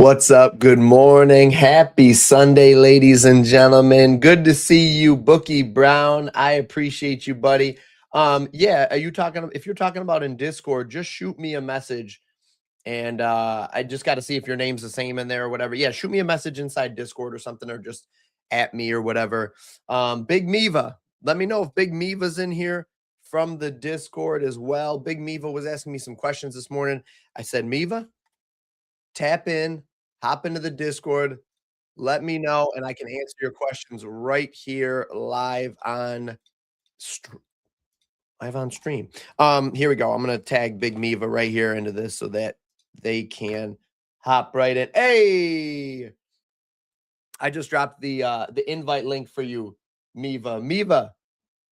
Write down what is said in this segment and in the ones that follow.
What's up? Good morning. Happy Sunday, ladies and gentlemen. Good to see you, Bookie Brown. I appreciate you, buddy. Yeah, if you're talking about in Discord, just shoot me a message. And I just got to see if your name's the same in there or whatever. Yeah, shoot me a message inside Discord or something, or just at me or whatever. Big Miva, let me know if Big Miva's in here from the Discord as well. Big Miva was asking me some questions this morning. I said, Miva, tap in, hop into the Discord, let me know, and I can answer your questions right here live on stream. Here we go. I'm gonna tag Big Miva right here into this so that they can hop right in. Hey, I just dropped the invite link for you, Miva. Miva,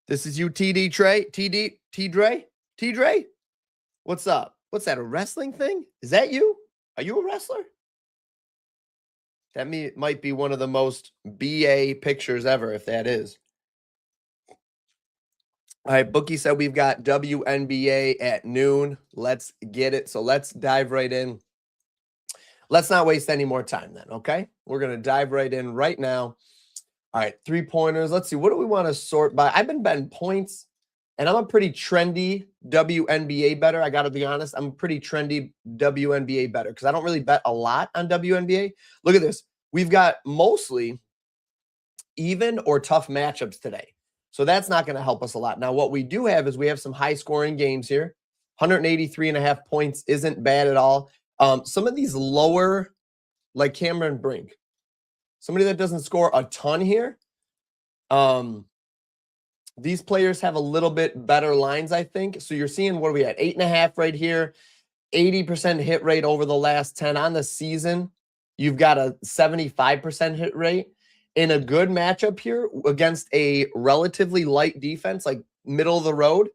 this is you, TD Trey, T Dre. What's up? What's that? A wrestling thing? Is that you? Are you a wrestler? That might be one of the most BA pictures ever, if that is. All right, Bookie said we've got WNBA at noon. Let's get it. So let's dive right in. Let's not waste any more time then, okay? We're going to dive right in right now. All right, three-pointers. Let's see. What do we want to sort by? I've been betting points, and I'm a pretty trendy WNBA bettor. I got to be honest. I'm a pretty trendy WNBA bettor because I don't really bet a lot on WNBA. Look at this. We've got mostly even or tough matchups today. So that's not going to help us a lot. Now, what we do have is we have some high-scoring games here. 183.5 points isn't bad at all. Some of these lower, like Cameron Brink, somebody that doesn't score a ton here. These players have a little bit better lines, I think. So you're seeing, what are we at? 8.5 right here. 80% hit rate over the last 10 on the season. You've got a 75% hit rate. In a good matchup here against a relatively light defense, like middle of the road.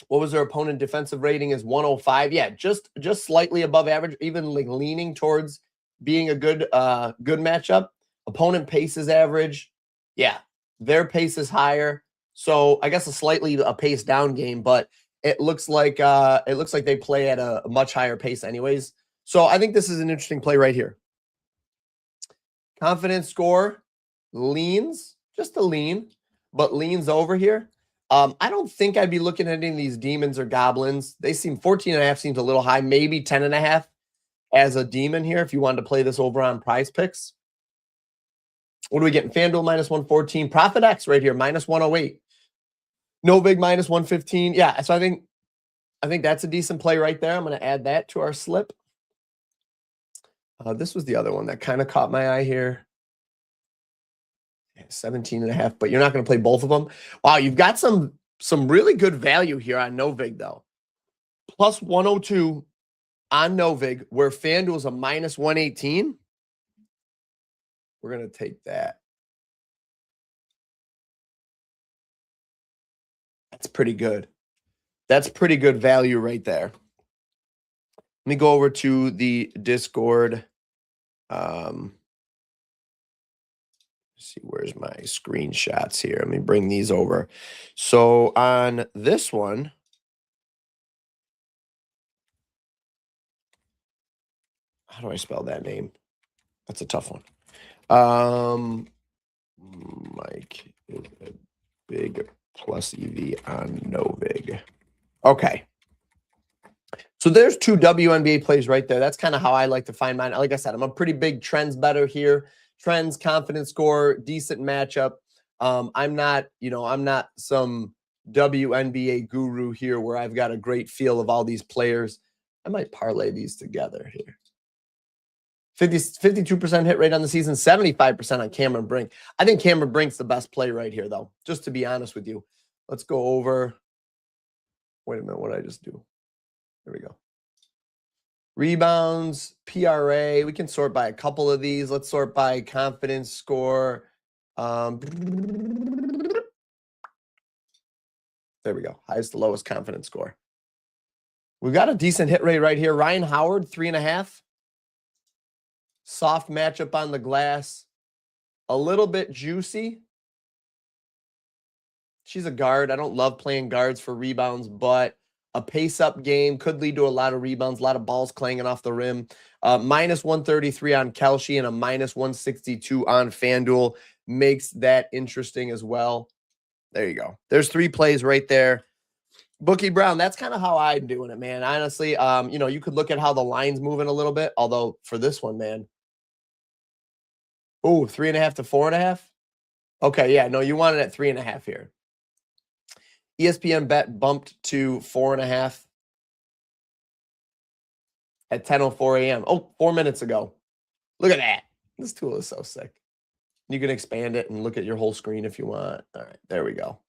What was their opponent defensive rating is 105. Yeah, just slightly above average, even like leaning towards being a good matchup. Opponent pace is average. Yeah, their pace is higher. So I guess a pace down game, but it looks like they play at a much higher pace anyways. So I think this is an interesting play right here. Confidence score leans, just a lean, but leans over here. I don't think I'd be looking at any of these demons or goblins. They seem 14.5 seems a little high, maybe 10.5 as a demon here if you wanted to play this over on PrizePicks. What are we getting? FanDuel minus 114. Profit X right here, minus 108. No big minus 115. Yeah, so I think that's a decent play right there. I'm going to add that to our slip. This was the other one that kind of caught my eye here. 17.5, but you're not going to play both of them. Wow, you've got some really good value here on Novig, though. Plus 102 on Novig, where FanDuel is a minus 118. We're going to take that. That's pretty good. That's pretty good value right there. Let me go over to the Discord. See, where's my screenshots here? Let me bring these over. So on this one, how do I spell that name? That's a tough one. Mike is a big plus EV on Novig. Okay. So there's two WNBA plays right there. That's kind of how I like to find mine. Like I said, I'm a pretty big trends bettor here. Trends, confidence score, decent matchup. I'm not some WNBA guru here where I've got a great feel of all these players. I might parlay these together here. 52% hit rate on the season, 75% on Cameron Brink. I think Cameron Brink's the best play right here, though, just to be honest with you. Let's go over. Wait a minute, what did I just do? There we go. Rebounds, PRA. We can sort by a couple of these. Let's sort by confidence score. There we go. Highest to lowest confidence score. We've got a decent hit rate right here. Ryan Howard, 3.5. Soft matchup on the glass. A little bit juicy. She's a guard. I don't love playing guards for rebounds, but a pace-up game. Could lead to a lot of rebounds, a lot of balls clanging off the rim. Minus 133 on Kelce and a minus 162 on FanDuel makes that interesting as well. There you go. There's 3 plays right there. Bookie Brown, that's kind of how I'm doing it, man. Honestly, you know, you could look at how the line's moving a little bit. Although for this one, man. Oh, 3.5 to 4.5. Okay, yeah, no, you want it at 3.5 here. ESPN bet bumped to 4.5 at 10:04 a.m. Oh, 4 minutes ago. Look at that. This tool is so sick. You can expand it and look at your whole screen if you want. All right, there we go.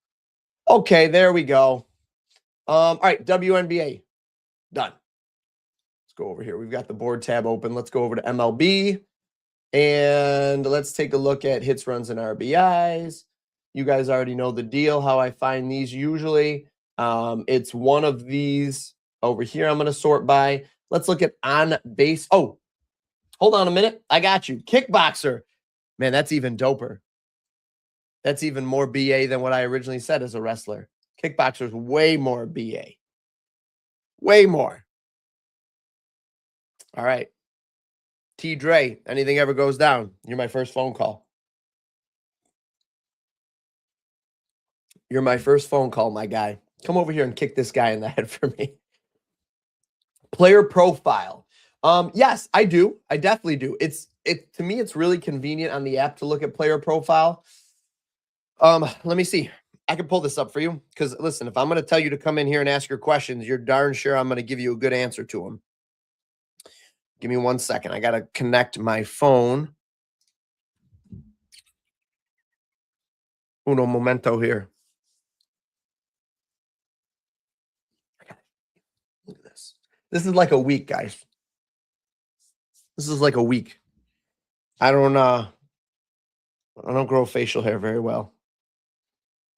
Okay, there we go. All right, WNBA. Done. Let's go over here. We've got the board tab open. Let's go over to MLB. And let's take a look at hits, runs, and RBIs. You guys already know the deal, how I find these usually. It's one of these over here I'm going to sort by. Let's look at on base. Oh, hold on a minute. I got you. Kickboxer. Man, that's even doper. That's even more BA than what I originally said as a wrestler. Kickboxer's way more BA. Way more. All right. T. Dre, anything ever goes down, you're my first phone call. You're my first phone call, my guy. Come over here and kick this guy in the head for me. Player profile. Yes, I do. I definitely do. To me, it's really convenient on the app to look at player profile. Let me see. I can pull this up for you because listen, if I'm going to tell you to come in here and ask your questions, you're darn sure I'm going to give you a good answer to them. Give me 1 second. I got to connect my phone. Uno momento here. Look at this. This is like a week, guys. This is like a week. I don't grow facial hair very well.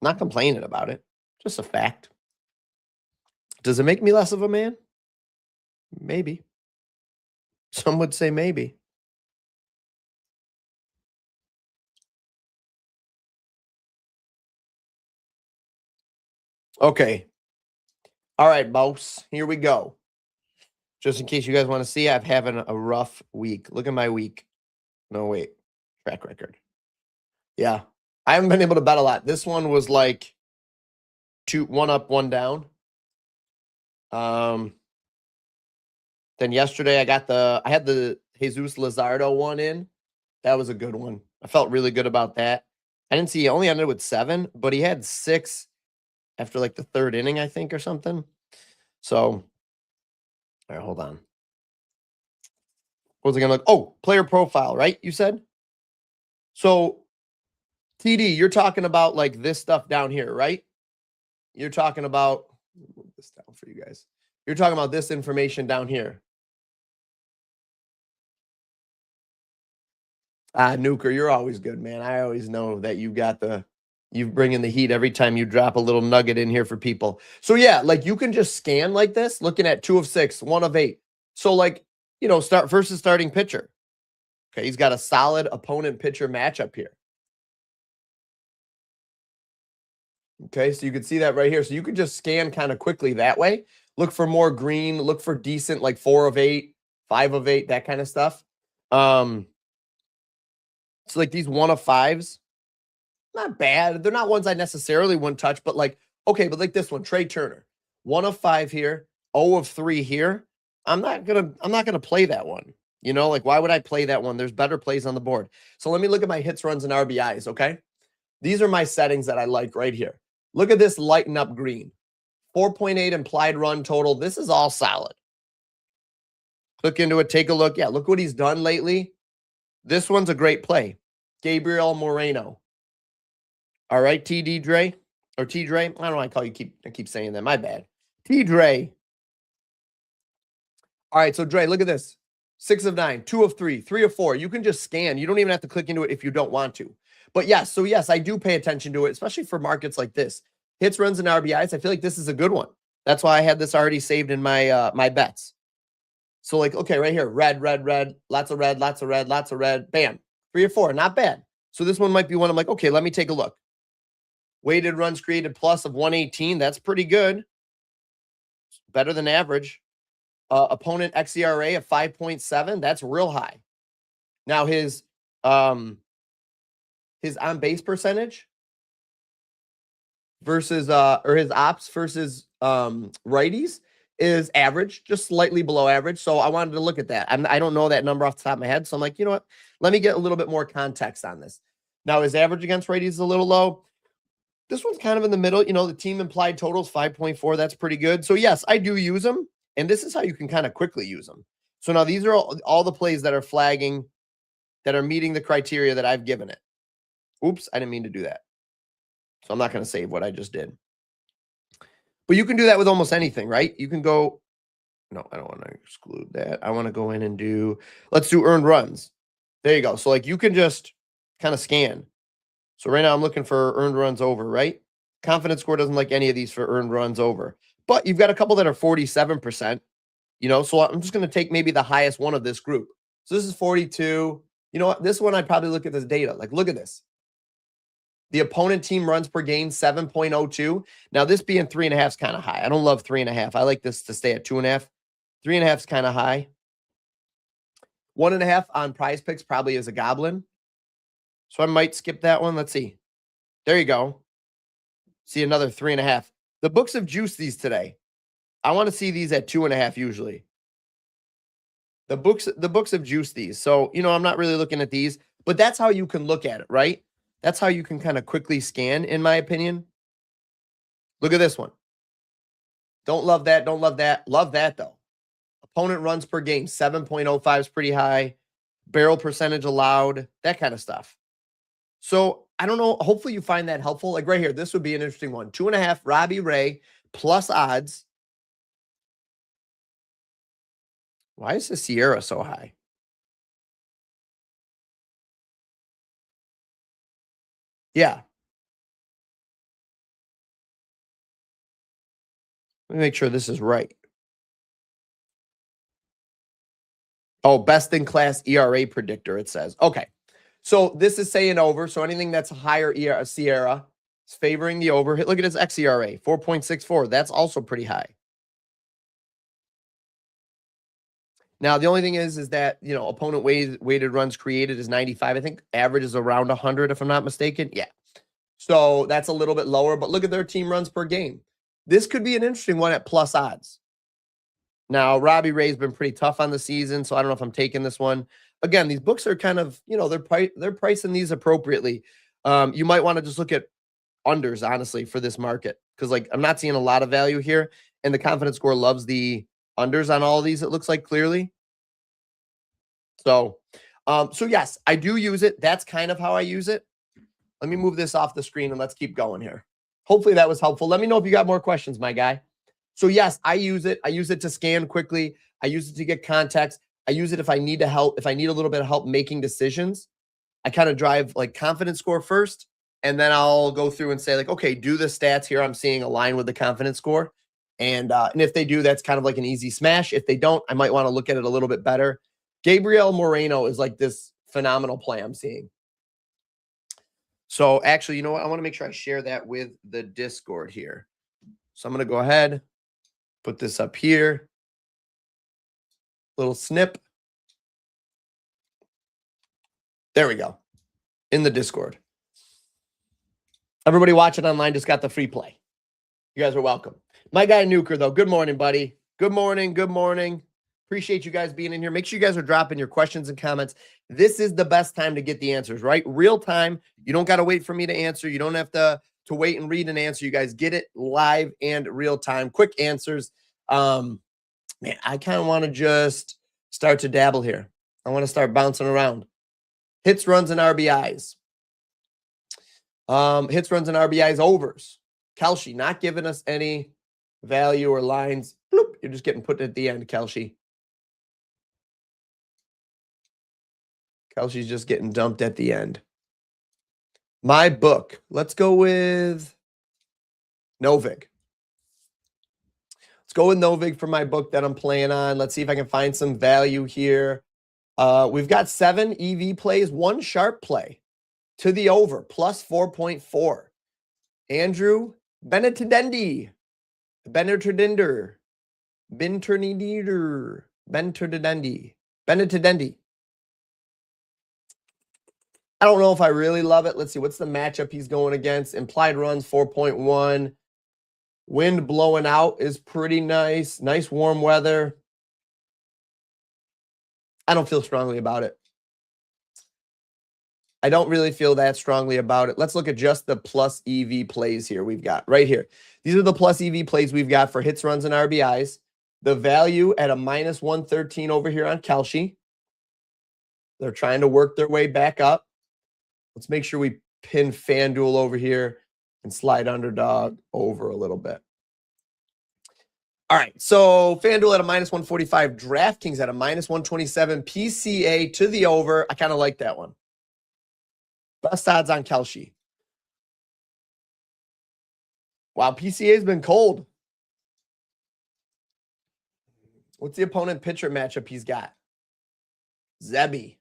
I'm not complaining about it. Just a fact. Does it make me less of a man? Maybe. Some would say maybe. Okay. All right, boss. Here we go. Just in case you guys want to see, I'm having a rough week. Look at my week. No, wait. Track record. Yeah. I haven't been able to bet a lot. This one was like 1 up, 1 down. Then yesterday I had the Jesus Luzardo one in. That was a good one. I felt really good about that. I didn't see he only ended with 7, but he had 6 after like the 3rd inning, I think, or something. So, all right, hold on. What was I going to look? Oh, player profile, right? You said? So, TD, you're talking about like this stuff down here, right? You're talking about, move this down for you guys. You're talking about this information down here. Nuker, you're always good, man. I always know that you bring in the heat every time you drop a little nugget in here for people. So yeah, like you can just scan like this, looking at 2 of 6, 1 of 8. So like, you know, start versus starting pitcher. Okay, he's got a solid opponent pitcher matchup here. Okay, so you can see that right here. So you can just scan kind of quickly that way. Look for more green, look for decent like 4 of 8, 5 of 8, that kind of stuff. So like these 1 of 5s, not bad. They're not ones I necessarily wouldn't touch, but like, okay, but like this one, Trey Turner, 1 of 5 here, 0 of 3 here. I'm not gonna play that one. You know, like why would I play that one? There's better plays on the board. So let me look at my hits, runs, and RBIs, okay? These are my settings that I like right here. Look at this lighten up green. 4.8 implied run total. This is all solid. Click into it, take a look. Yeah, look what he's done lately. This one's a great play. Gabriel Moreno. All right, TD Dre. Or T Dre. I don't know why I keep saying that. My bad. T Dre. All right, so Dre, look at this. 6 of 9, 2 of 3, 3 of 4. You can just scan. You don't even have to click into it if you don't want to. But yes, so yes, I do pay attention to it, especially for markets like this. Hits, runs, and RBIs. I feel like this is a good one. That's why I had this already saved in my my bets. So like, okay, right here, red, red, red, lots of red, lots of red, lots of red. Bam, 3 or 4, not bad. So this one might be one I'm like, okay, let me take a look. Weighted runs created plus of 118. That's pretty good. better than average. Opponent xERA of 5.7, that's real high. Now his on base percentage versus or his ops versus righties is average, just slightly below average. So I wanted to look at that. I don't know that number off the top of my head. So I'm like, you know what? Let me get a little bit more context on this. Now his average against righties is a little low. This one's kind of in the middle. You know, the team implied totals 5.4. That's pretty good. So yes, I do use them. And this is how you can kind of quickly use them. So now these are all the plays that are flagging, that are meeting the criteria that I've given it. Oops, I didn't mean to do that. So I'm not going to save what I just did. But you can do that with almost anything, right? You can go, no, I don't want to exclude that. I want to go in and do, let's do earned runs. There you go. So like you can just kind of scan. So right now I'm looking for earned runs over, right? Confidence score doesn't like any of these for earned runs over. But you've got a couple that are 47%, you know, so I'm just going to take maybe the highest one of this group. So this is 42. You know what? This one, I'd probably look at this data. Like, look at this. The opponent team runs per game, 7.02. Now, this being 3.5 is kind of high. I don't love 3.5. I like this to stay at 2.5. 3.5 is kind of high. 1.5 on PrizePicks probably is a goblin. So I might skip that one. Let's see. There you go. See another 3.5. The books have juiced these today. I want to see these at 2.5 usually. The books have juiced these. So, you know, I'm not really looking at these, but that's how you can look at it, right? That's how you can kind of quickly scan, in my opinion. Look at this one. Don't love that. Don't love that. Love that, though. Opponent runs per game, 7.05 is pretty high. Barrel percentage allowed, that kind of stuff. So I don't know. Hopefully you find that helpful. Like right here, this would be an interesting one. 2.5, Robbie Ray plus odds. Why is the Sierra so high? Yeah. Let me make sure this is right. Oh, best in class ERA predictor, it says. Okay. So this is saying over. So anything that's a higher Sierra is favoring the over. Look at his xERA, 4.64. That's also pretty high. Now, the only thing is that, you know, opponent weighted runs created is 95. I think average is around 100, if I'm not mistaken. Yeah. So that's a little bit lower, but look at their team runs per game. This could be an interesting one at plus odds. Now, Robbie Ray's been pretty tough on the season, so I don't know if I'm taking this one. Again, these books are kind of, you know, they're pricing these appropriately. You might want to just look at unders, honestly, for this market, because like I'm not seeing a lot of value here, and the confidence score loves the unders on all of these, it looks like clearly. So, so yes, I do use it. That's kind of how I use it. Let me move this off the screen and let's keep going here. Hopefully that was helpful. Let me know if you got more questions, my guy. So yes, I use it. I use it to scan quickly. I use it to get context. I use it if I need to help, if I need a little bit of help making decisions. I kind of drive like confidence score first, and then I'll go through and say like, okay, do the stats here I'm seeing align with the confidence score. And if they do, that's kind of like an easy smash. If they don't, I might want to look at it a little bit better. Gabriel Moreno is like this phenomenal play I'm seeing. So actually, you know what? I want to make sure I share that with the Discord here. So I'm going to go ahead, put this up here. Little snip. There we go. In the Discord. Everybody watching online just got the free play. You guys are welcome. My guy Nuker, though. Good morning, buddy. Good morning. Good morning. Appreciate you guys being in here. Make sure you guys are dropping your questions and comments. This is the best time to get the answers, right? Real time. You don't got to wait for me to answer. You don't have to wait and read an answer. You guys get it live and real time. Quick answers. Man, I kind of want to just start to dabble here. I want to start bouncing around. Hits, runs, and RBIs. Hits, runs, and RBIs overs. Kelshi not giving us any value or lines. Bloop, you're just getting put at the end, Kelshi. Kelsey's just getting dumped at the end. My book. Let's go with Novig. Let's go with Novig for my book that I'm playing on. Let's see if I can find some value here. We've got 7 EV plays, 1 sharp play to the over, plus 4.4. Andrew Benettidendi. Binternider. Benterdedendi. Benetedendi. I don't know if I really love it. Let's see. What's the matchup he's going against? Implied runs 4.1. Wind blowing out is pretty nice. Nice warm weather. I don't feel strongly about it. I don't really feel that strongly about it. Let's look at just the plus EV plays here we've got right here. These are the plus EV plays we've got for hits, runs, and RBIs. The value at a minus 113 over here on Kelce. They're trying to work their way back up. Let's make sure we pin FanDuel over here and slide underdog over a little bit. All right, so FanDuel at a minus 145, DraftKings at a minus 127, PCA to the over. I kind of like that one. Best odds on Kelce. Wow, PCA has been cold. What's the opponent pitcher matchup he's got? Zebby.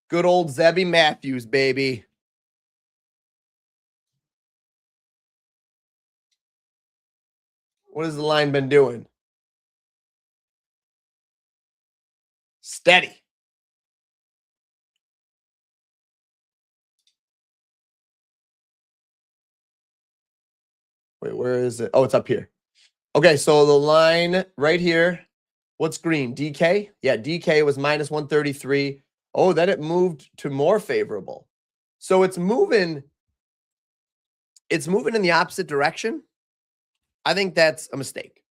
Good old Zebby Matthews, baby. What has the line been doing? Steady. Wait, where is it? Oh, it's up here. Okay, so the line right here. What's green? DK? Yeah, DK was minus 133. Oh, then it moved to more favorable. So it's moving in the opposite direction. I think that's a mistake.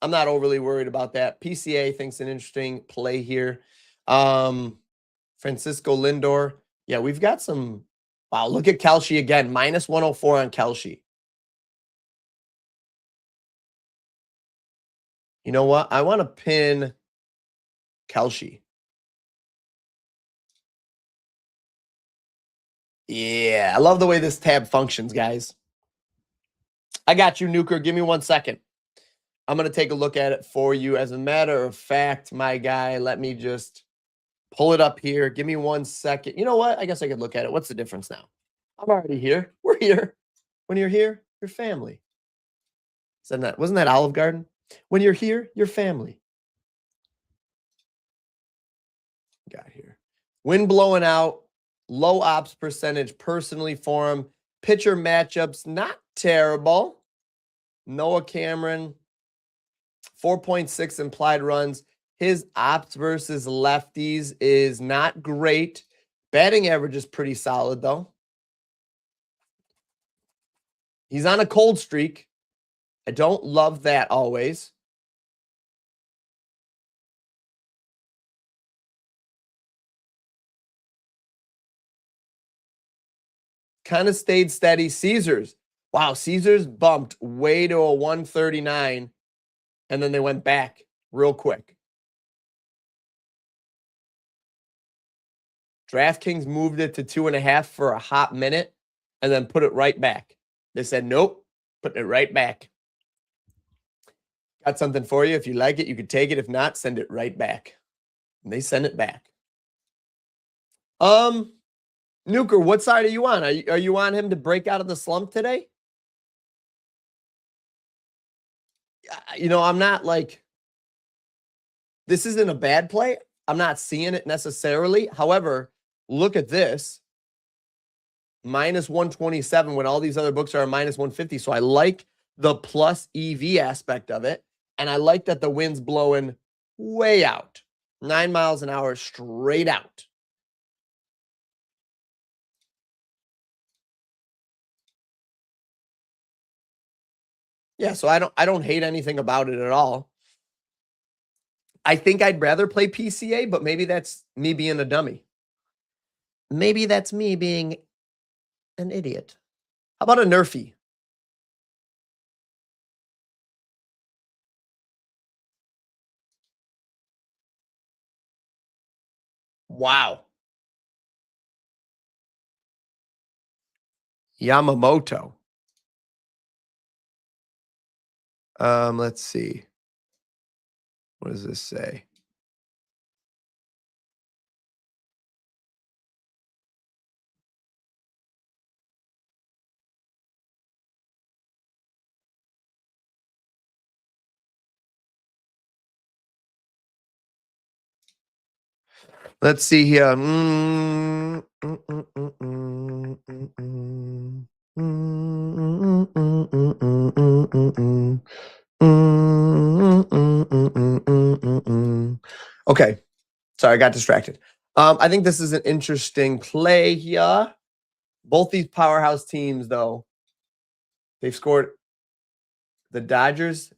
I'm not overly worried about that. PCA thinks an interesting play here. Francisco Lindor. Yeah, we've got some. Wow, look at Kelce again. Minus 104 on Kelce. You know what? I want to pin Kelce. Yeah, I love the way this tab functions, guys. I got you, Nuker. Give me 1 second. I'm going to take a look at it for you. As a matter of fact, my guy, let me just pull it up here. Give me 1 second. You know what? I guess I could look at it. What's the difference now? I'm already here. We're here. When you're here, your family. Wasn't that Olive Garden? When you're here, your family. Got here. Wind blowing out. Low ops percentage personally for him. Pitcher matchups, not terrible. Noah Cameron, 4.6 implied runs. His ops versus lefties is not great. Batting average is pretty solid, though. He's on a cold streak. I don't love that always. Kind of stayed steady. Caesars. Wow, Caesars bumped way to a 139, and then they went back real quick. DraftKings moved it to 2.5 for a hot minute and then put it right back. They said, nope, putting it right back. Got something for you. If you like it, you could take it. If not, send it right back. And they send it back. Nuker, what side are you on? Are you on him to break out of the slump today? You know, I'm not like, this isn't a bad play. I'm not seeing it necessarily. However, look at this. Minus 127 when all these other books are minus 150. So I like the plus EV aspect of it. And I like that the wind's blowing way out. 9 miles an hour straight out. Yeah, so I don't hate anything about it at all. I think I'd rather play PCA, but maybe that's me being a dummy. Maybe that's me being an idiot. How about a Nerfy? Wow. Yamamoto. Let's see. What does this say? Let's see here. Okay. Sorry, I got distracted. I think this is an interesting play here. Both these powerhouse teams, though, they've scored. The Dodgers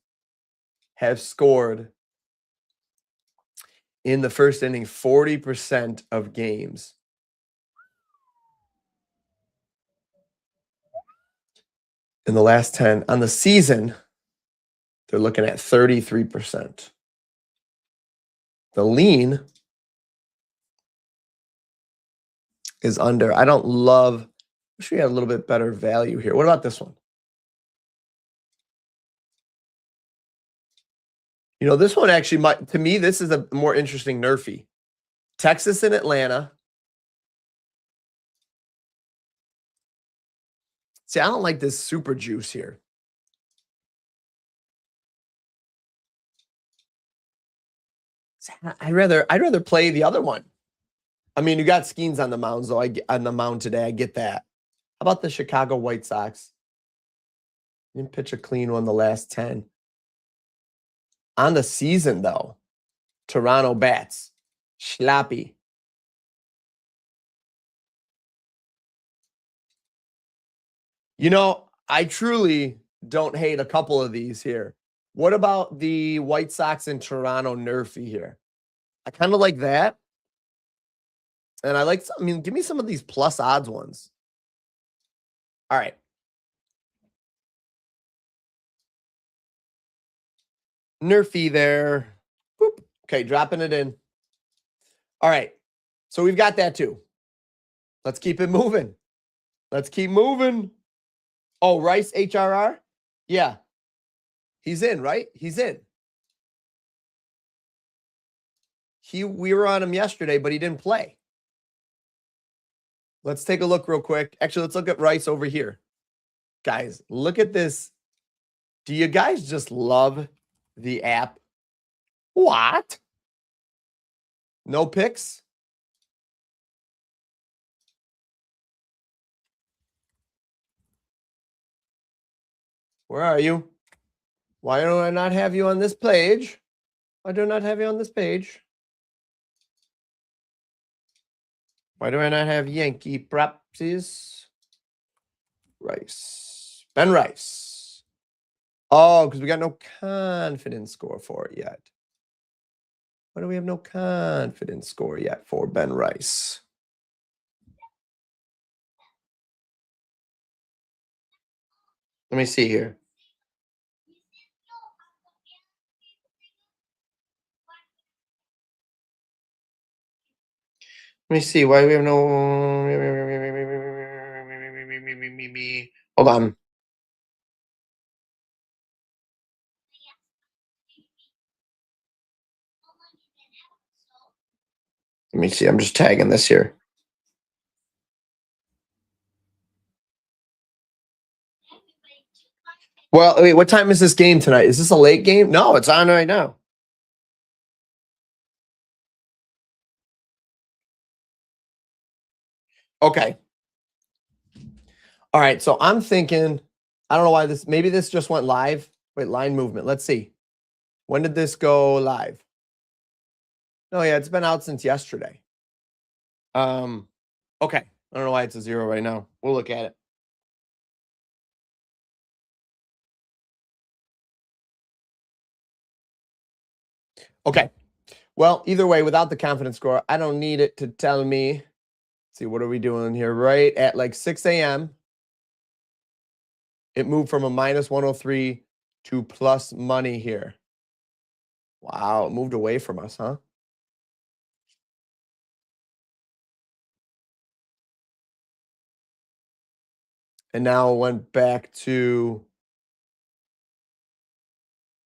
have scored in the first inning 40% of games. In the last 10. On the season, they're looking at 33%. The lean is under. I don't love. Wish we had a little bit better value here. What about this one? You know, this one actually might, to me, this is a more interesting nerfy. Texas and Atlanta. See, I don't like this super juice here. I'd rather play the other one. I mean, you got Skeens on the mound, though. On the mound today. I get that. How about the Chicago White Sox? Didn't pitch a clean one the last 10. On the season, though, Toronto bats. Schlappy. You know, I truly don't hate a couple of these here. What about the White Sox and Toronto nerfy here? I kind of like that. And I like, I mean, give me some of these plus odds ones. All right. Nerfy there. Boop. Okay, dropping it in. All right. So we've got that too. Let's keep it moving. Let's keep moving. Oh, Rice HRR? Yeah. He's in, right? He's in. We were on him yesterday, but he didn't play. Let's take a look real quick. Actually, let's look at Rice over here. Guys, look at this. Do you guys just love the app? What? No picks? Where are you? Why do I not have you on this page? Why do I not have you on this page? Why do I not have Yankee Propsies? Rice. Ben Rice. Oh, because we got no confidence score for it yet. Why do we have no confidence score yet for Ben Rice? Let me see here. Let me see. Why do we have no... Hold on. Let me see. I'm just tagging this here. Well, wait, what time is this game tonight? Is this a late game? No, it's on right now. Okay. All right, so I'm thinking, I don't know why this, maybe this just went live. Wait, line movement. Let's see. When did this go live? No, yeah, it's been out since yesterday. Okay. I don't know why it's a 0 right now. We'll look at it. Okay. Well, either way, without the confidence score, I don't need it to tell me. Let's see, what are we doing here? Right at like 6 a.m. It moved from a minus 103 to plus money here. Wow, it moved away from us, huh? And now it went back to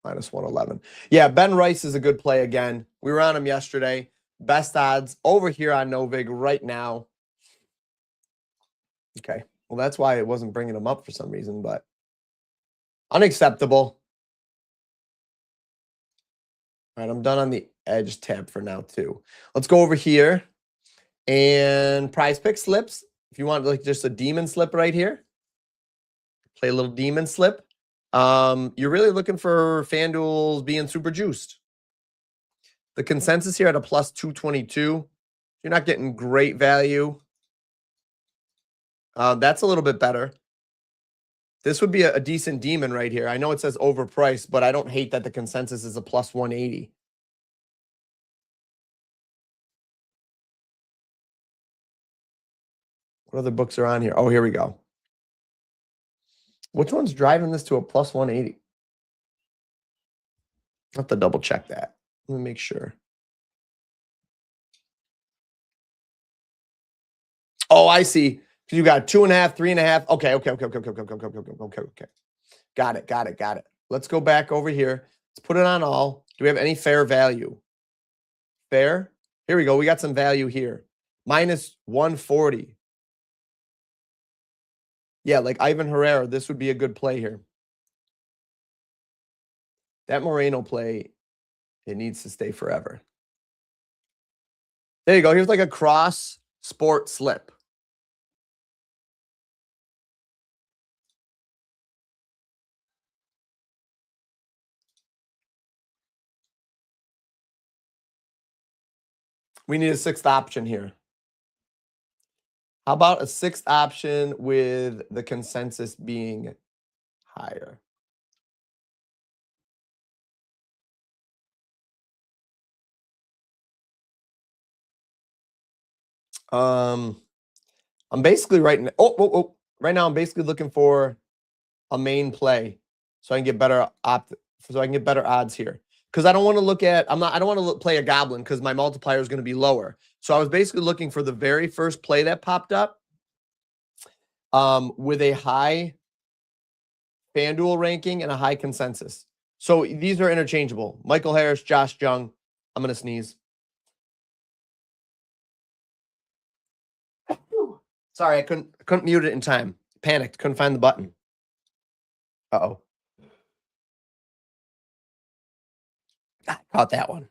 minus 111. Yeah, Ben Rice is a good play again. We were on him yesterday. Best odds over here on Novig right now. Okay. Well, that's why it wasn't bringing him up for some reason, but unacceptable. All right, I'm done on the edge tab for now too. Let's go over here and PrizePicks slips. If you want like just a demon slip right here, play a little demon slip. You're really looking for FanDuel's being super juiced. The consensus here at a plus 222. You're not getting great value. That's a little bit better. This would be a decent demon right here. I know it says overpriced, but I don't hate that the consensus is a plus 180. What other books are on here? Oh, here we go. Which one's driving this to a plus 180? I have to double check that. Let me make sure. Oh, I see. You got 2.5, 3.5. Okay. Got it. Let's go back over here. Let's put it on all. Do we have any fair value? Fair? Here we go. We got some value here. Minus 140. Yeah, like Ivan Herrera, this would be a good play here. That Moreno play, it needs to stay forever. There you go. Here's like a cross sport slip. We need a sixth option here. How about a sixth option with the consensus being higher? I'm basically right now I'm basically looking for a main play so I can get better odds here. Because I don't want to look at I don't want to play a goblin because my multiplier is going to be lower. So I was basically looking for the very first play that popped up with a high FanDuel ranking and a high consensus. So these are interchangeable. Michael Harris, Josh Jung. I'm going to sneeze. Sorry, I couldn't mute it in time. Panicked, couldn't find the button. Uh-oh. I caught that one.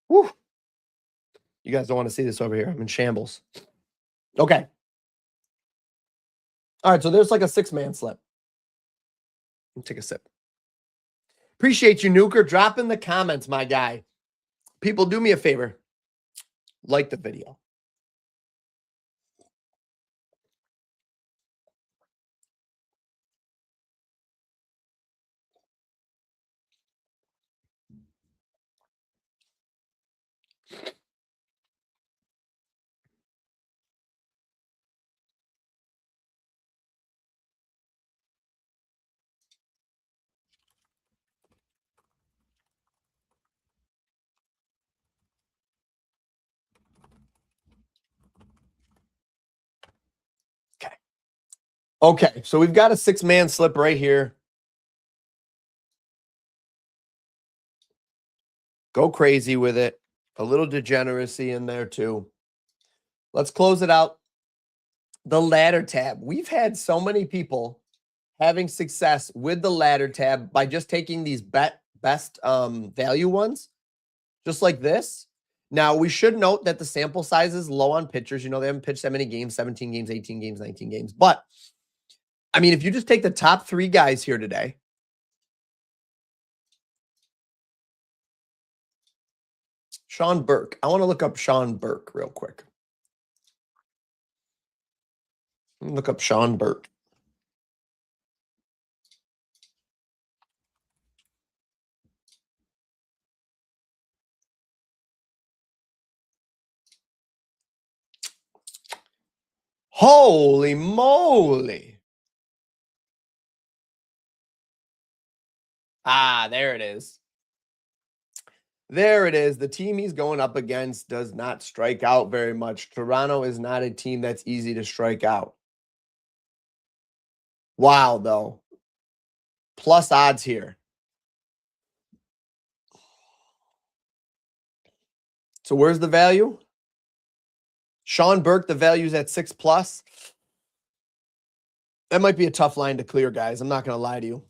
Whew. You guys don't want to see this over here. I'm in shambles. Okay. All right, so there's like a 6-man slip. Let me take a sip. Appreciate you, Nuker. Drop in the comments, my guy. People, do me a favor. Like the video. Okay, so we've got a 6-man slip right here. Go crazy with it. A little degeneracy in there too. Let's close it out. The ladder tab. We've had so many people having success with the ladder tab by just taking these best value ones, just like this. Now, we should note that the sample size is low on pitchers. You know, they haven't pitched that many games, 17 games, 18 games, 19 games. But, I mean, if you just take the top 3 guys here today, Sean Burke. I want to look up Sean Burke real quick. Look up Sean Burke. Holy moly. Ah, there it is. There it is. The team he's going up against does not strike out very much. Toronto is not a team that's easy to strike out. Wow, though. Plus odds here. So where's the value? Sean Burke, the value's at 6+. That might be a tough line to clear, guys. I'm not going to lie to you.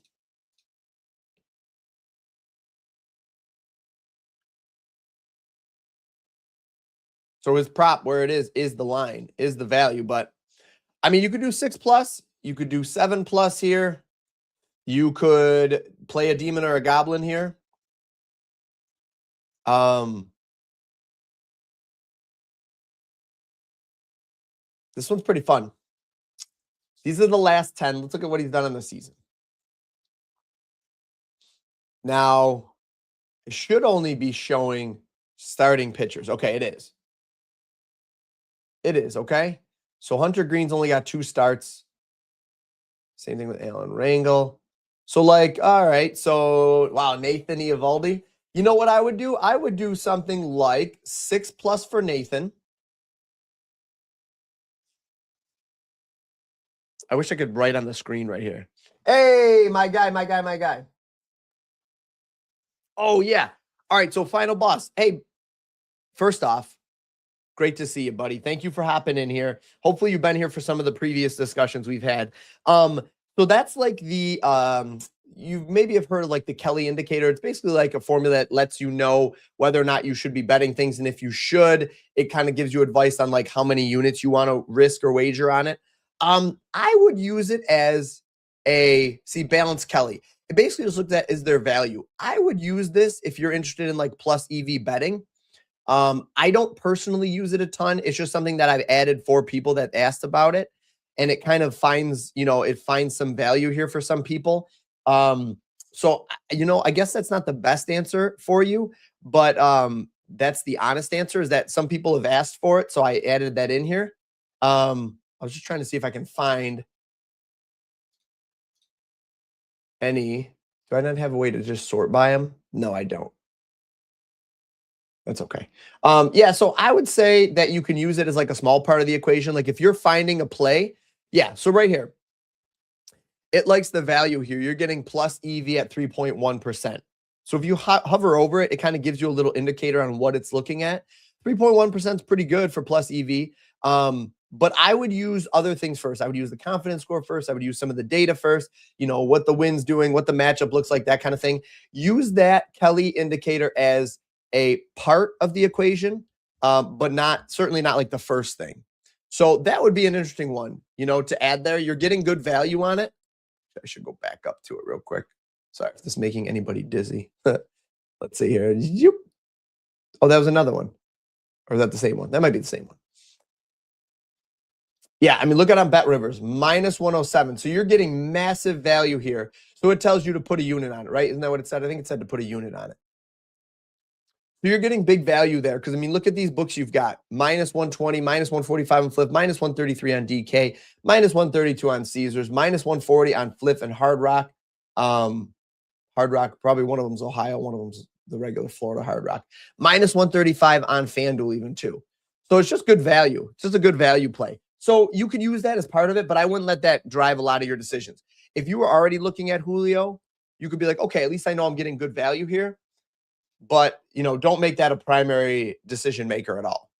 So his prop, where it is the line, is the value. But I mean, you could do 6+, you could do 7+ here. You could play a demon or a goblin here. This one's pretty fun. These are the last 10. Let's look at what he's done in the season. Now, it should only be showing starting pitchers. Okay, it is. It is, okay? So Hunter Green's only got 2 starts. Same thing with Alan Rangel. So, like, all right. So, wow, Nathan Eovaldi. You know what I would do? I would do something like 6+ for Nathan. I wish I could write on the screen right here. Hey, my guy. Oh, yeah. All right, so final boss. Hey, first off, great to see you, buddy. Thank you for hopping in here. Hopefully you've been here for some of the previous discussions we've had. So that's like the you maybe have heard of like the Kelly indicator. It's basically like a formula that lets you know whether or not you should be betting things. And if you should, it kind of gives you advice on like how many units you want to risk or wager on it. I would use it as balance Kelly. It basically just looked at is their value. I would use this if you're interested in like plus EV betting. I don't personally use it a ton. It's just something that I've added for people that asked about it. And it kind of finds, it finds some value here for some people. So, I guess that's not the best answer for you, but that's the honest answer is that some people have asked for it. So I added that in here. I was just trying to see if I can find any. Do I not have a way to just sort by them? No, I don't. That's okay. Yeah, so I would say that you can use it as like a small part of the equation. Like if you're finding a play, yeah, so right here, it likes the value here. You're getting plus EV at 3.1%. So if you hover over it, it kind of gives you a little indicator on what it's looking at. 3.1% is pretty good for plus EV. But I would use other things first. I would use the confidence score first. I would use some of the data first, what the win's doing, what the matchup looks like, that kind of thing. Use that Kelly indicator as a part of the equation, but certainly not like the first thing. So that would be an interesting one, to add there. You're getting good value on it. I should go back up to it real quick. Sorry if this is making anybody dizzy. Let's see here. Oh, that was another one. Or is that the same one? That might be the same one. Yeah, I mean, look at on Bet Rivers, minus 107. So you're getting massive value here. So it tells you to put a unit on it, right? Isn't that what it said? I think it said to put a unit on it. So you're getting big value there because, I mean, look at these books you've got. Minus 120, minus 145 on Flip, minus 133 on DK, minus 132 on Caesars, minus 140 on Flip and Hard Rock. Hard Rock, probably one of them's Ohio, one of them's the regular Florida Hard Rock. Minus 135 on FanDuel even too. So it's just good value. It's just a good value play. So you could use that as part of it, but I wouldn't let that drive a lot of your decisions. If you were already looking at Julio, you could be like, okay, at least I know I'm getting good value here. But, don't make that a primary decision maker at all.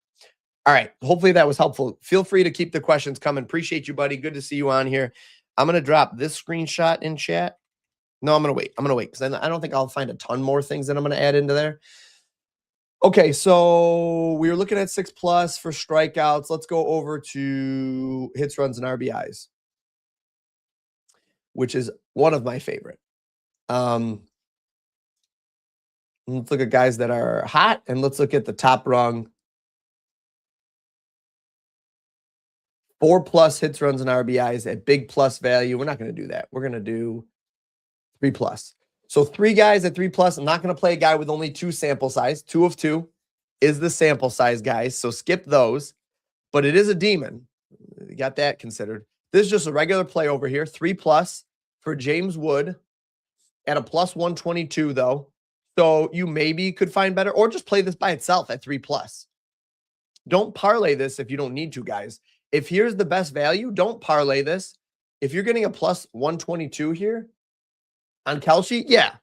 All right. Hopefully that was helpful. Feel free to keep the questions coming. Appreciate you, buddy. Good to see you on here. I'm going to drop this screenshot in chat. No, I'm going to wait. Because I don't think I'll find a ton more things that I'm going to add into there. Okay, so we were looking at 6+ for strikeouts. Let's go over to hits, runs, and RBIs, which is one of my favorite. Let's look at guys that are hot, and let's look at the top rung. 4+ hits, runs, and RBIs at big plus value. We're not going to do that. We're going to do 3+. So 3 guys at 3+. I'm not going to play a guy with only 2 sample size. 2 of 2 is the sample size, guys. So skip those. But it is a demon. You got that considered. This is just a regular play over here. 3+ for James Wood at a plus 122, though. So you maybe could find better, or just play this by itself at 3+. Don't parlay this if you don't need to, guys. If here's the best value, don't parlay this. If you're getting a plus 122 here, on Kelce, yeah.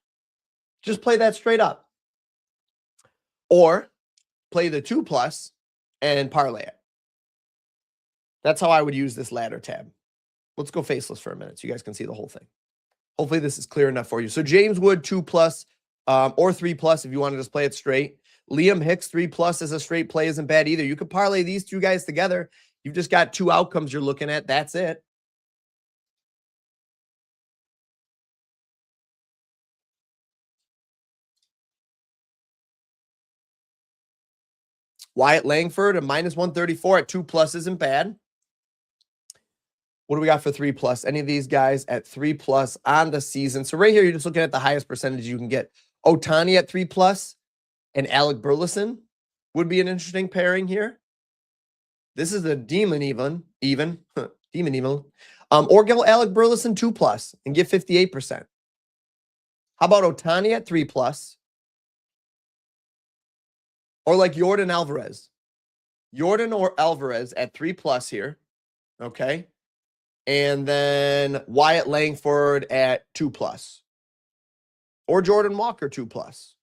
Just play that straight up. Or play the 2+ and parlay it. That's how I would use this ladder tab. Let's go faceless for a minute so you guys can see the whole thing. Hopefully this is clear enough for you. So James Wood, 2+ or 3+ if you want to just play it straight. Liam Hicks 3+ as a straight play isn't bad either. You could parlay these two guys together. You've just got two outcomes you're looking at. That's it. Wyatt Langford, a -134 at 2+ isn't bad. What do we got for 3+? Any of these guys at 3+ on the season? So right here, you're just looking at the highest percentage you can get. Ohtani at 3+ and Alec Burleson would be an interesting pairing here. This is a demon even, demon evil. Or go Alec Burleson 2+ and get 58%. How about Ohtani at 3+? Or like Jordan Alvarez. Jordan or Alvarez at 3+ here. Okay. And then Wyatt Langford at 2+. Or Jordan Walker 2+.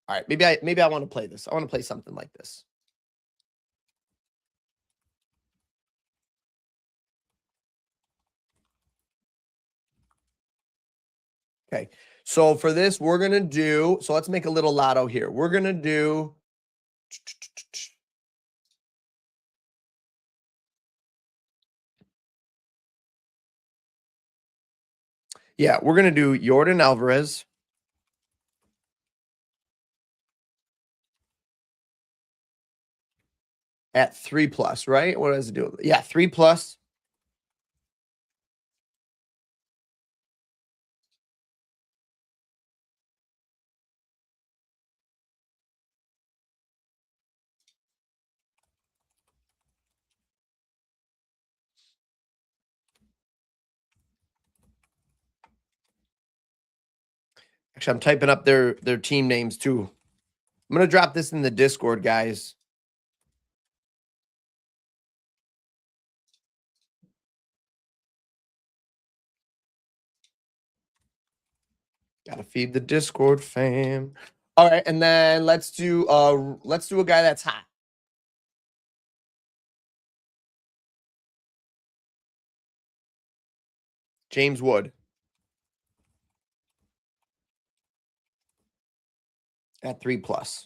All right, maybe I want to play this. I want to play something like this. Okay. So for this, we're going to do, so let's make a little lotto here. We're going to do yeah, we're going to do Jordan Alvarez. At 3+, right? What does it do? Yeah, 3+. Actually, I'm typing up their team names too. I'm going to drop this in the Discord, guys. Got to feed the Discord fam. All right, and then let's do a guy that's hot. James Wood. At 3+.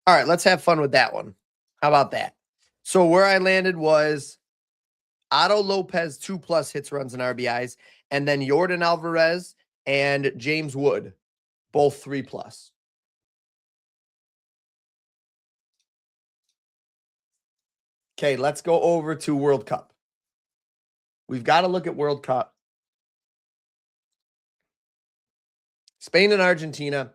All right, let's have fun with that one. How about that? So where I landed was Otto Lopez 2+ hits, runs, and RBIs, and then Jordan Alvarez and James Wood, both 3+. Okay, let's go over to World Cup. We've got to look at World Cup. Spain and Argentina.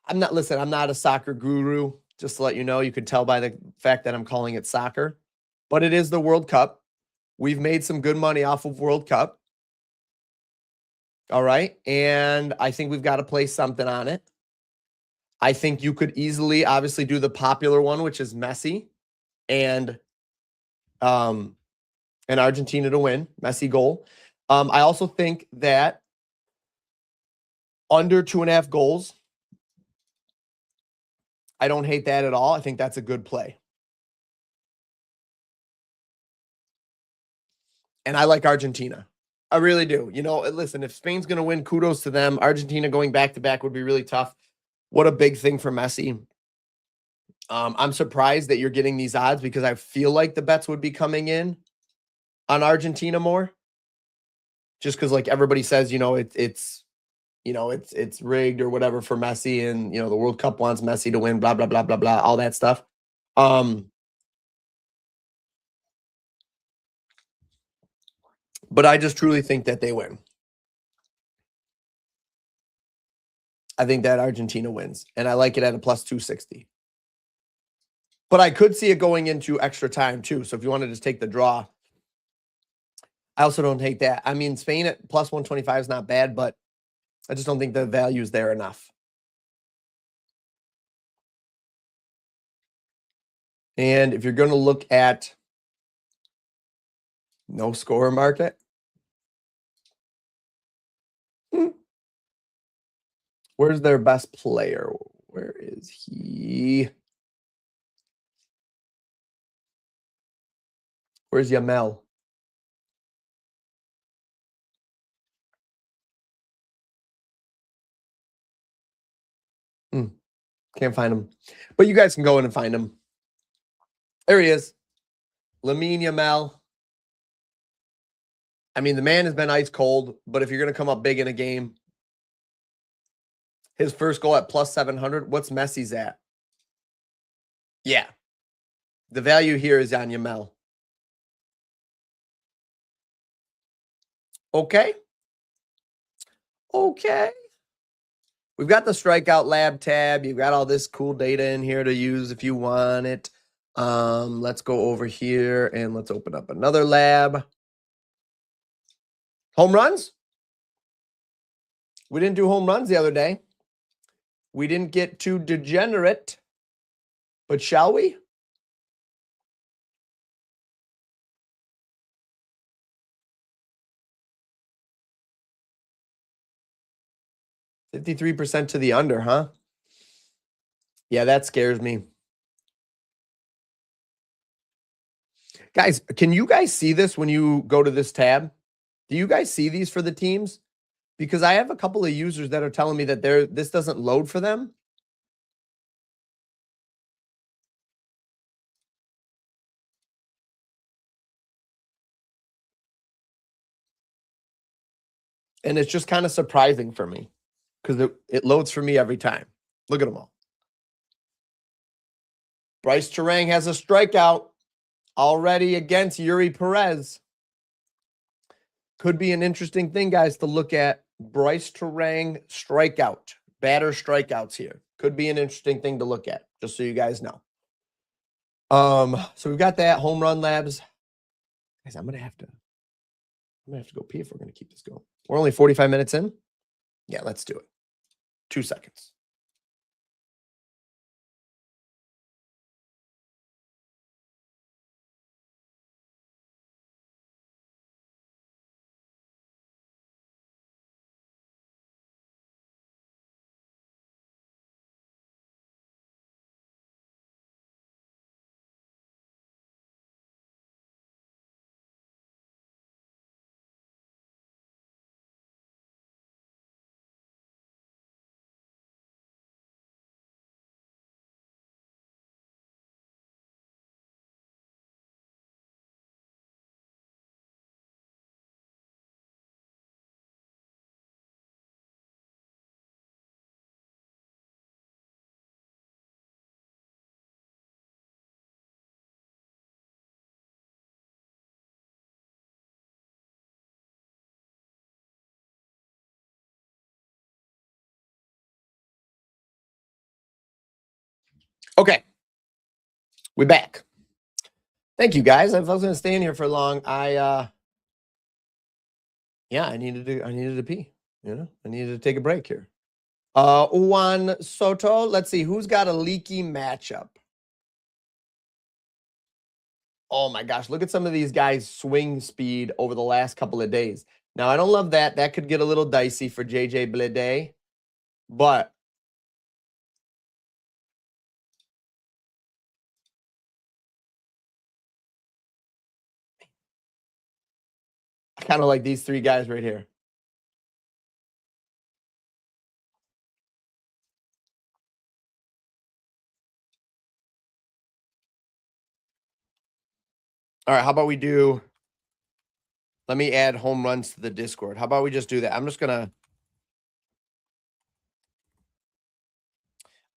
I'm not a soccer guru, just to let you know. You could tell by the fact that I'm calling it soccer, but it is the World Cup. We've made some good money off of World Cup. All right. And I think we've got to play something on it. I think you could easily, obviously, do the popular one, which is Messi and Argentina to win. Messi goal. I also think that under 2.5 goals, I don't hate that at all. I think that's a good play. And I like Argentina. I really do. You know, listen, if Spain's going to win, kudos to them. Argentina going back-to-back would be really tough. What a big thing for Messi. I'm surprised that you're getting these odds because I feel like the bets would be coming in on Argentina more. Just because, like, everybody says, it's rigged or whatever for Messi, and the World Cup wants Messi to win, blah blah blah blah blah, all that stuff. But I just truly think that they win. I think that Argentina wins, and I like it at a +260. But I could see it going into extra time too. So if you want to just take the draw, I also don't hate that. I mean, Spain at +125 is not bad, but I just don't think the value is there enough. And if you're going to look at no score market, where's their best player? Where is he? Where's Yamel? Can't find him. But you guys can go in and find him. There he is. Lamine Yamal. I mean, the man has been ice cold, but if you're going to come up big in a game, his first goal at plus 700, what's Messi's at? Yeah. The value here is on Yamal. Okay. Okay. We've got the strikeout lab tab. You've got all this cool data in here to use if you want it. Let's go over here and let's open up another lab. Home runs? We didn't do home runs the other day. We didn't get too degenerate, but shall we? $53% to the under, huh? Yeah, that scares me. Guys, can you guys see this when you go to this tab? Do you guys see these for the teams? Because I have a couple of users that are telling me that this doesn't load for them. And it's just kind of surprising for me because it loads for me every time. Look at them all. Bryce Terang has a strikeout already against Yuri Perez. Could be an interesting thing, guys, to look at. Bryce Terang strikeout. Batter strikeouts here. Could be an interesting thing to look at, just so you guys know. So we've got that. Home run labs. Guys, I'm gonna have to go pee if we're gonna keep this going. We're only 45 minutes in. Yeah, let's do it. 2 seconds. Okay. We're back. Thank you, guys. If I was going to stay in here for long, I needed to pee. You know, I needed to take a break here. Juan Soto. Let's see who's got a leaky matchup. Oh my gosh, look at some of these guys' swing speed over the last couple of days. Now, I don't love that. That could get a little dicey for JJ Bleday, but I kind of like these three guys right here. All right, how about we do, let me add home runs to the Discord. How about we just do that? I'm just going to,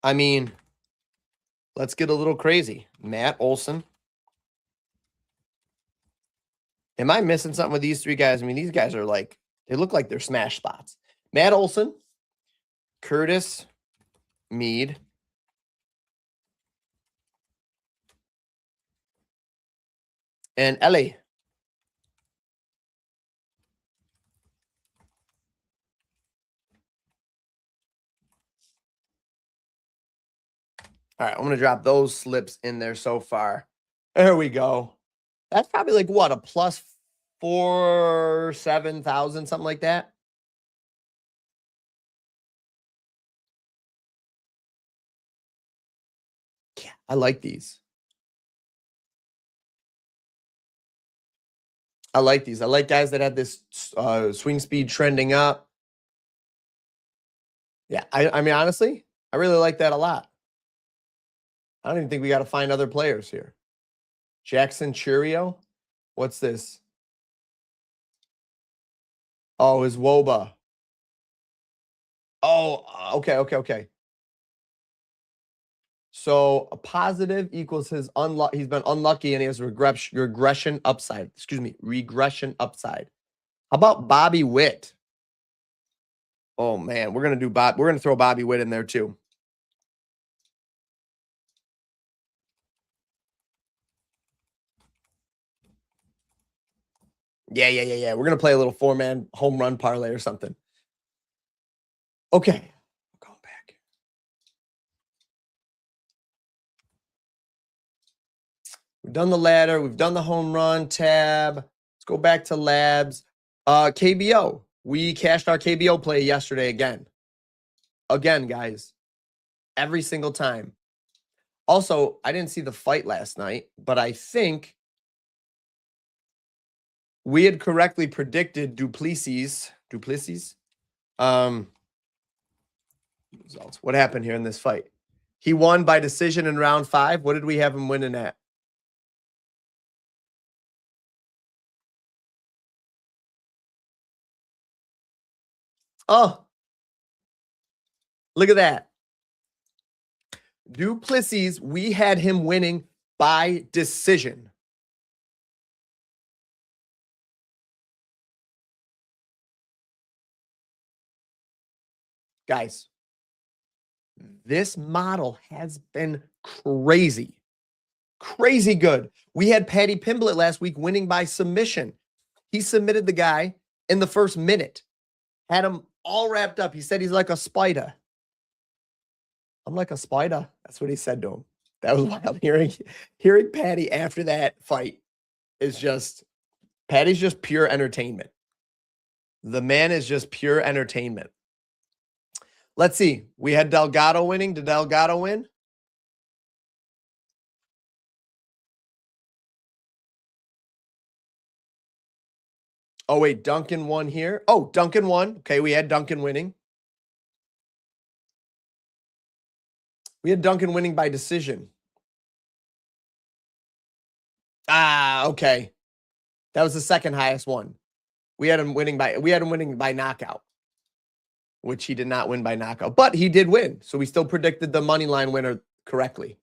I mean, let's get a little crazy. Matt Olson. Am I missing something with these three guys? I mean, these guys are like, they look like they're smash spots. Matt Olson, Curtis Mead, and Ellie. All right, I'm going to drop those slips in there so far. There we go. That's probably like what, a plus 7,000, something like that. Yeah, I like these. I like these. I like guys that have this swing speed trending up. Yeah, I mean, honestly, I really like that a lot. I don't even think we got to find other players here. Jackson Churio. What's this? Oh, his Woba. Oh, okay. So a positive equals his unlucky. He's been unlucky and he has regression upside. Excuse me, regression upside. How about Bobby Witt? Oh man, we're gonna throw Bobby Witt in there too. Yeah. We're gonna play a little 4-man home run parlay or something. Okay, going back. We've done the ladder. We've done the home run tab. Let's go back to labs. KBO. We cashed our KBO play yesterday again. Again, guys. Every single time. Also, I didn't see the fight last night, but I think we had correctly predicted Duplessis. Results. What happened here in this fight? He won by decision in round 5. What did we have him winning at? Oh, look at that. Duplessis, we had him winning by decision. Guys, this model has been crazy. Crazy good. We had Patty Pimblett last week winning by submission. He submitted the guy in the first minute. Had him all wrapped up. He said he's like a spider. I'm like a spider. That's what he said to him. That was wild. Hearing Patty after that fight is just, Patty's just pure entertainment. The man is just pure entertainment. Let's see. We had Delgado winning. Did Delgado win? Oh, wait. Duncan won here. Oh, Duncan won. Okay, we had Duncan winning. We had Duncan winning by decision. Ah, okay. That was the second highest one. We had him winning by knockout, which he did not win by knockout, but he did win. So we still predicted the money line winner correctly.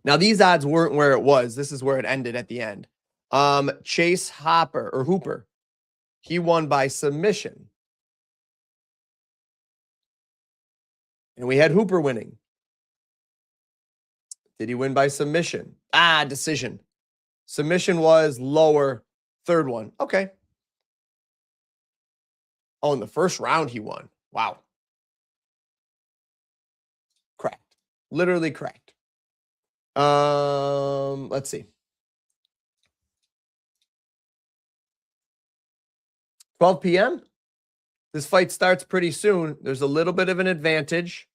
Now these odds weren't where it was. This is where it ended at the end. Chase Hooper. He won by submission. And we had Hooper winning. Did he win by submission? Ah, decision. Submission was lower. Third one. Okay. Oh, in the first round he won. Wow. Cracked. Literally cracked. Let's see. 12 p.m. This fight starts pretty soon. There's a little bit of an advantage.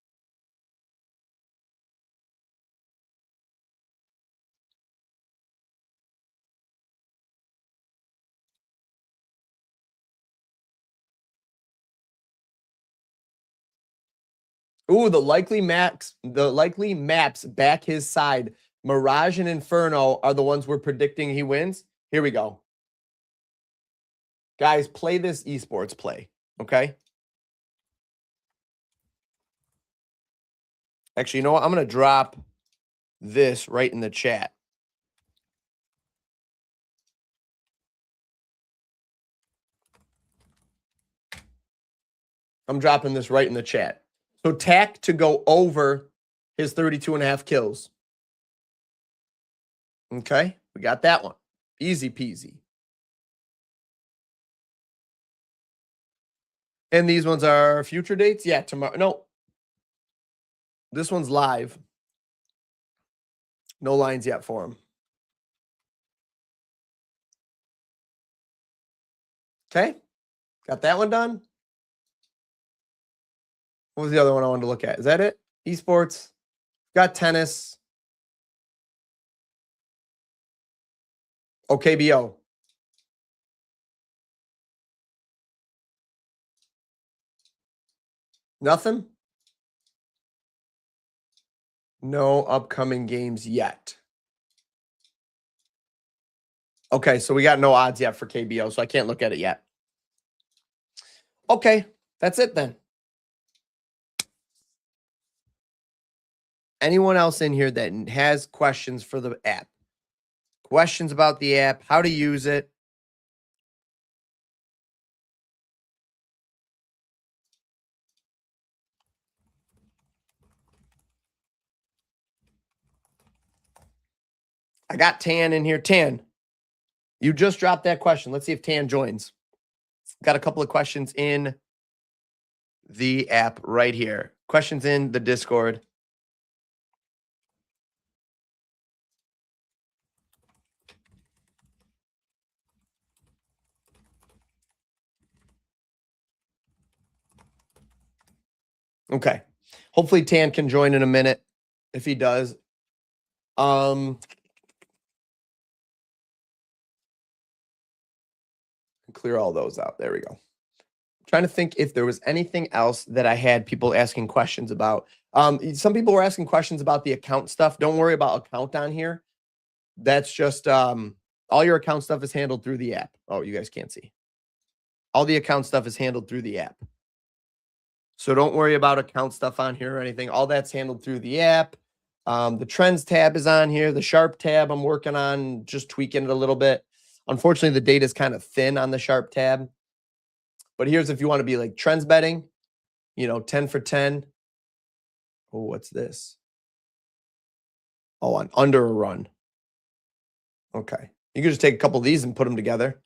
Ooh, the likely maps back his side. Mirage and Inferno are the ones we're predicting he wins. Here we go. Guys, play this eSports play, okay? Actually, you know what? I'm going to drop this right in the chat. I'm dropping this right in the chat. So Tack to go over his 32.5 kills. Okay, we got that one. Easy peasy. And these ones are future dates? Yeah, tomorrow. No. This one's live. No lines yet for him. Okay, got that one done. What was the other one I wanted to look at? Is that it? Esports. Got tennis. OKBO. Nothing? No upcoming games yet. Okay, so we got no odds yet for KBO, so I can't look at it yet. Okay, that's it then. Anyone else in here that has questions for the app? Questions about the app, how to use it? I got Tan in here. Tan, you just dropped that question. Let's see if Tan joins. Got a couple of questions in the app right here. Questions in the Discord. Okay. Hopefully Tan can join in a minute. If he does. Clear all those out. There we go. Trying to think if there was anything else that I had people asking questions about. Some people were asking questions about the account stuff. Don't worry about account on here. That's just all your account stuff is handled through the app. Oh, you guys can't see. All the account stuff is handled through the app. So don't worry about account stuff on here or anything. All that's handled through the app. The trends tab is on here. The sharp tab I'm working on, just tweaking it a little bit. Unfortunately, the data is kind of thin on the sharp tab. But here's if you want to be like trends betting, 10 for 10. Oh, what's this? Oh, on under a run. Okay. You can just take a couple of these and put them together.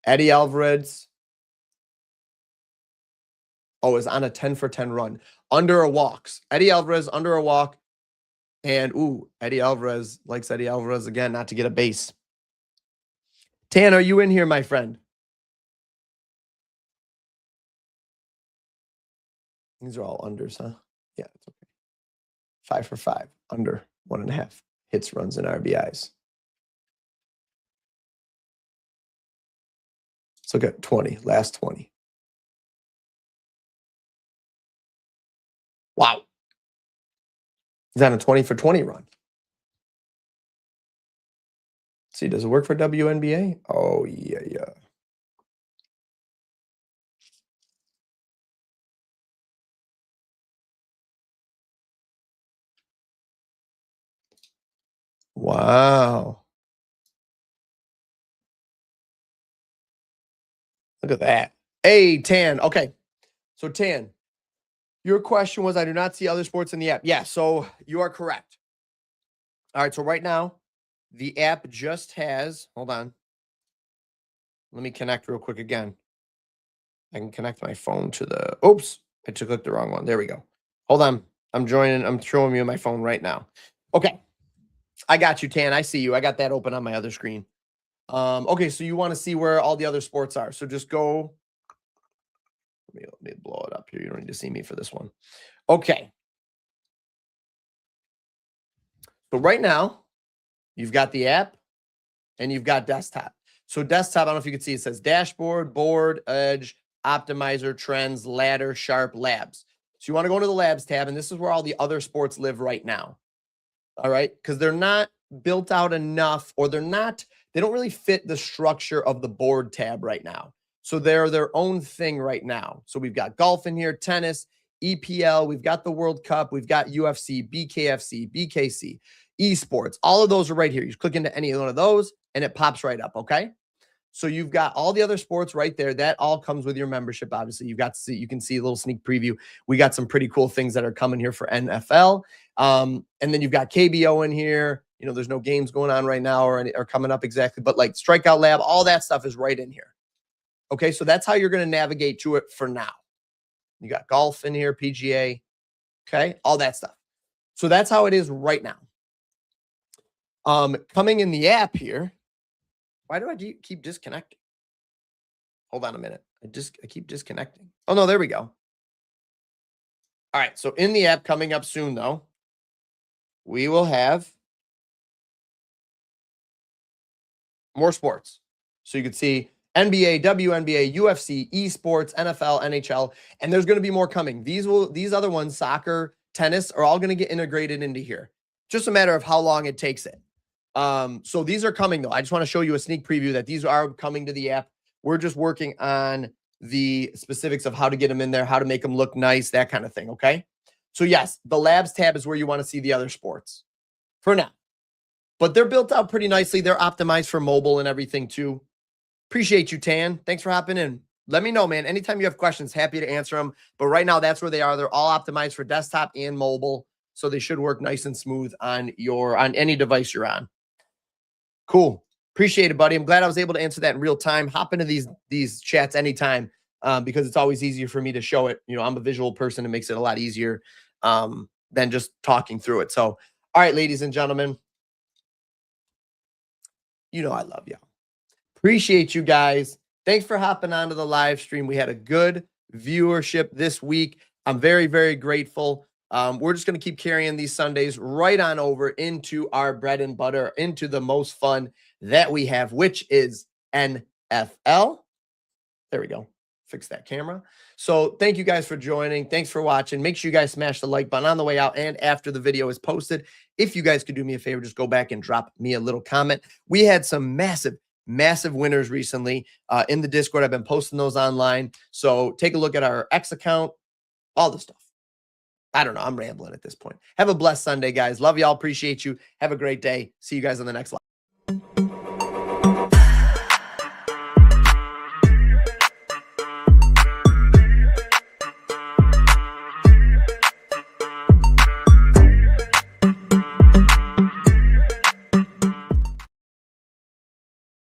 Eddie Alvarez. Oh, is on a 10 for 10 run. Under a walks. Eddie Alvarez under a walk. And, Eddie Alvarez likes Eddie Alvarez again, not to get a base. Tan, are you in here, my friend? These are all unders, huh? Yeah, it's okay. 5 for 5. Under 1.5. Hits, runs, and RBIs. Let's look at 20. Last 20. Wow. He's on a 20 for 20 run. Let's see, does it work for WNBA? Oh, yeah. Wow. Look at that. Hey, Tan. Okay. So, Tan, your question was, I do not see other sports in the app. Yeah, so you are correct. All right, so right now, the app just has, hold on. Let me connect real quick again. I can connect my phone to the, oops, I clicked the wrong one. There we go. Hold on. I'm showing you my phone right now. Okay. I got you, Tan. I see you. I got that open on my other screen. Okay, so you want to see where all the other sports are. So just go. Let me blow it up here. You don't need to see me for this one. Okay. So right now, you've got the app and you've got desktop. So desktop, I don't know if you can see, it says dashboard, board, edge, optimizer, trends, ladder, sharp, labs. So you want to go into the labs tab, and this is where all the other sports live right now. All right, because they're not built out enough, or they don't really fit the structure of the board tab right now. So they're their own thing right now. So we've got golf in here, tennis, EPL, we've got the World Cup, we've got UFC, BKFC, BKC, eSports. All of those are right here. You click into any one of those and it pops right up, okay? So you've got all the other sports right there. That all comes with your membership. Obviously, you can see a little sneak preview. We got some pretty cool things that are coming here for NFL. And then you've got KBO in here. There's no games going on right now or coming up exactly, but like Strikeout Lab, all that stuff is right in here. Okay, so that's how you're going to navigate to it for now. You got golf in here, PGA, okay, all that stuff. So that's how it is right now. Coming in the app here. Why do I keep disconnecting? Hold on a minute. I keep disconnecting. Oh, no, there we go. All right, so in the app coming up soon, though, we will have more sports. So you can see NBA, WNBA, UFC, eSports, NFL, NHL, and there's going to be more coming. These other ones, soccer, tennis are all going to get integrated into here. Just a matter of how long it takes it. So these are coming, though. I just want to show you a sneak preview that these are coming to the app. We're just working on the specifics of how to get them in there, how to make them look nice, that kind of thing, okay? So yes, the labs tab is where you want to see the other sports for now. But they're built out pretty nicely. They're optimized for mobile and everything too. Appreciate you, Tan. Thanks for hopping in. Let me know, man. Anytime you have questions, happy to answer them. But right now, that's where they are. They're all optimized for desktop and mobile. So they should work nice and smooth on any device you're on. Cool. Appreciate it, buddy. I'm glad I was able to answer that in real time. Hop into these chats anytime because it's always easier for me to show it. I'm a visual person. It makes it a lot easier than just talking through it. So, all right, ladies and gentlemen, I love y'all. Appreciate you guys. Thanks for hopping onto the live stream. We had a good viewership this week. I'm very, very grateful. We're just going to keep carrying these Sundays right on over into our bread and butter, into the most fun that we have, which is NFL. There we go. Fix that camera. So thank you guys for joining. Thanks for watching. Make sure you guys smash the like button on the way out and after the video is posted. If you guys could do me a favor, just go back and drop me a little comment. We had some massive winners recently in the Discord. I've been posting those online. So take a look at our X account, all the stuff. I don't know. I'm rambling at this point. Have a blessed Sunday, guys. Love y'all. Appreciate you. Have a great day. See you guys on the next live.